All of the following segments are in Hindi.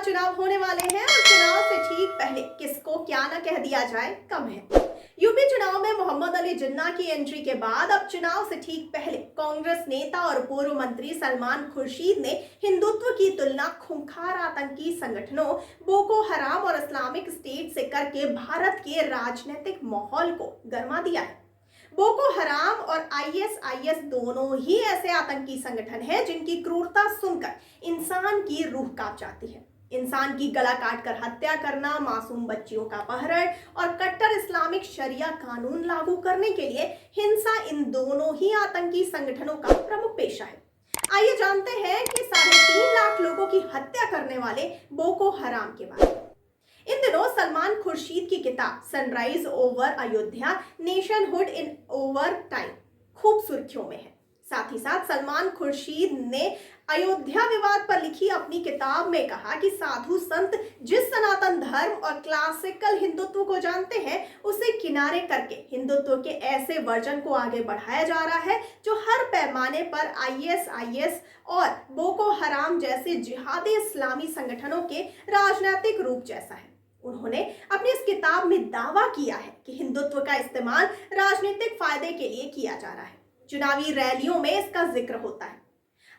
चुनाव होने वाले हैं और चुनाव से ठीक पहले किसको क्या न कह दिया जाए कम है। यूपी चुनाव में मोहम्मद अली जिन्ना की एंट्री के बाद अब चुनाव से ठीक पहले कांग्रेस नेता और पूर्व मंत्री सलमान खुर्शीद ने हिंदुत्व की तुलना खूंखार आतंकी संगठनों बोको हराम और इस्लामिक स्टेट से करके भारत के राजनीतिक माहौल को गरमा दिया है। बोको हराम और आईएसआईएस दोनों ही ऐसे आतंकी संगठन हैं जिनकी क्रूरता सुनकर इंसान की रूह कांप जाती है। इंसान की गला काटकर हत्या करना, मासूम बच्चियों का अपहरण और कट्टर इस्लामिक शरिया कानून लागू करने के लिए हिंसा इन दोनों ही आतंकी संगठनों का प्रमुख पेशा है। आइए जानते हैं कि 3.5 लाख लोगों की हत्या करने वाले बोको हराम के बारे में। इन दिनों सलमान खुर्शीद की किताब सनराइज ओवर अयोध्या नेशनहुड इन ओवर टाइम खूब सुर्खियों में है। साथ ही साथ सलमान खुर्शीद ने अयोध्या विवाद पर लिखी अपनी किताब में कहा कि साधु संत जिस सनातन धर्म और क्लासिकल हिंदुत्व को जानते हैं उसे किनारे करके हिंदुत्व के ऐसे वर्जन को आगे बढ़ाया जा रहा है जो हर पैमाने पर आईएसआईएस और बोको हराम जैसे जिहादी इस्लामी संगठनों के राजनीतिक रूप जैसा है। उन्होंने अपनी इस किताब में दावा किया है कि हिंदुत्व का इस्तेमाल राजनीतिक फायदे के लिए किया जा रहा है। चुनावी रैलियों में इसका जिक्र होता है।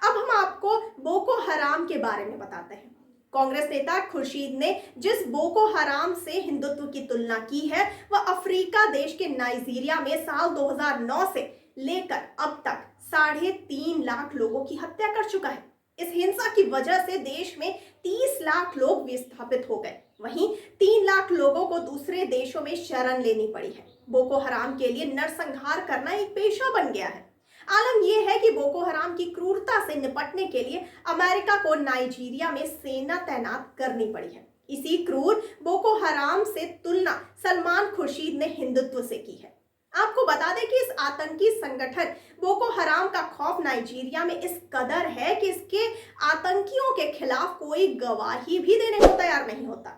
अब हम आपको बोको हराम के बारे में बताते हैं। कांग्रेस नेता खुर्शीद ने जिस बोको हराम से हिंदुत्व की तुलना की है वह अफ्रीका देश के नाइजीरिया में साल 2009 से लेकर अब तक 3.5 लाख लोगों की हत्या कर चुका है। इस हिंसा की वजह से देश में 30 लाख लोग विस्थापित हो गए। वहीं 3 लाख लोगों को दूसरे देशों में शरण लेनी पड़ी है। बोको हराम के लिए नरसंहार करना एक पेशा बन गया है। आलम यह है कि बोको हराम की क्रूरता से निपटने के लिए अमेरिका को नाइजीरिया में सेना तैनात करनी पड़ी है। इसी क्रूर बोको हराम से तुलना सलमान खुर्शीद ने हिंदुत्व से की है। आपको बता दें कि इस आतंकी संगठन बोको हराम का खौफ नाइजीरिया में इस कदर है कि इसके आतंकियों के खिलाफ कोई गवाही भी देने को तैयार नहीं होता।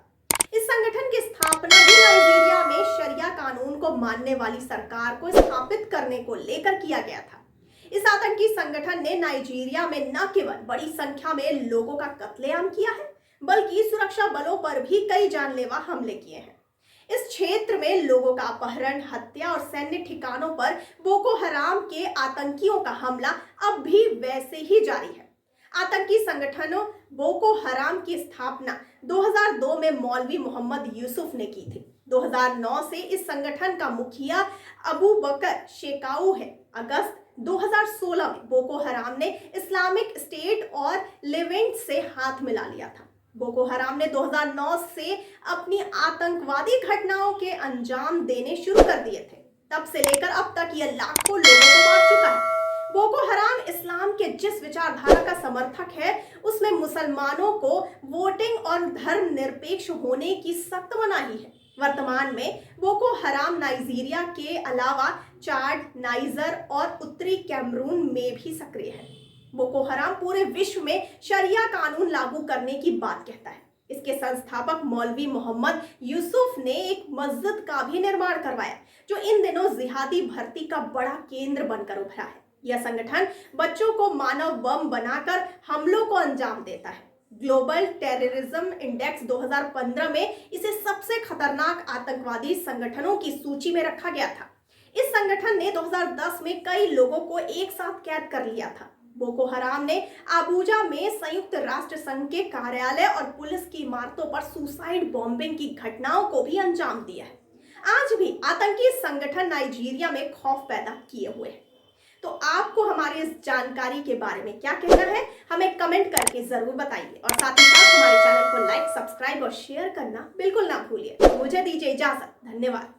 इस संगठन की स्थापना ही नाइजीरिया में शरिया कानून को मानने वाली सरकार को स्थापित करने को लेकर किया गया था। इस आतंकी संगठन ने नाइजीरिया में न केवल बड़ी संख्या में लोगों का कत्लेआम किया है बल्कि सुरक्षा बलों पर भी कई जानलेवा हमले किए हैं। इस क्षेत्र में लोगों का अपहरण, हत्या और सैन्य ठिकानों पर बोको हराम के आतंकियों का हमला अब भी वैसे ही जारी है। आतंकी संगठनों बोको हराम की स्थापना 2002 में मौलवी मोहम्मद यूसुफ ने की थी। 2009 से इस संगठन का मुखिया अबू बकर शेकाऊ है। अगस्त 2016 में बोको हराम ने इस्लामिक स्टेट और लेवेंट से हाथ मिला लिया था। बोको हराम ने 2009 से अपनी आतंकवादी घटनाओं के अंजाम देने शुरू कर दिए थे। तब से लेकर अब तक यह लाखों लोगों को मार चुका है। बोको हराम इस्लाम के जिस विचारधारा का समर्थक है उसमें मुसलमानों को वोटिंग और धर्मनिरपेक्ष होने की सख्त मनाही है। वर्तमान में बोको हराम नाइजीरिया के अलावा चाड, नाइजर और उत्तरी कैमरून में भी सक्रिय है। बोको हराम पूरे विश्व में शरिया कानून लागू करने की बात कहता है। इसके संस्थापक मौलवी मोहम्मद यूसुफ ने एक मस्जिद का भी निर्माण करवाया जो इन दिनों जिहादी भर्ती का बड़ा केंद्र बनकर उभरा है। यह संगठन बच्चों को मानव बम बनाकर हमलों को अंजाम देता है। ग्लोबल टेररिज्म इंडेक्स 2015 में इसे सबसे खतरनाक आतंकवादी संगठनों की सूची में रखा गया था। इस संगठन ने 2010 में कई लोगों को एक साथ कैद कर लिया था। बोको हराम ने अबुजा में संयुक्त राष्ट्र संघ के कार्यालय और पुलिस की इमारतों पर सुसाइड बॉम्बिंग की घटनाओं को भी अंजाम दिया है। आज भी आतंकी संगठन नाइजीरिया में खौफ पैदा किए हुए हैं। तो आपको हमारी इस जानकारी के बारे में क्या कहना है हमें कमेंट करके जरूर बताइए और साथ ही साथ हमारे चैनल को लाइक, सब्सक्राइब और शेयर करना बिल्कुल ना भूलिए। मुझे दीजिए इजाजत। धन्यवाद।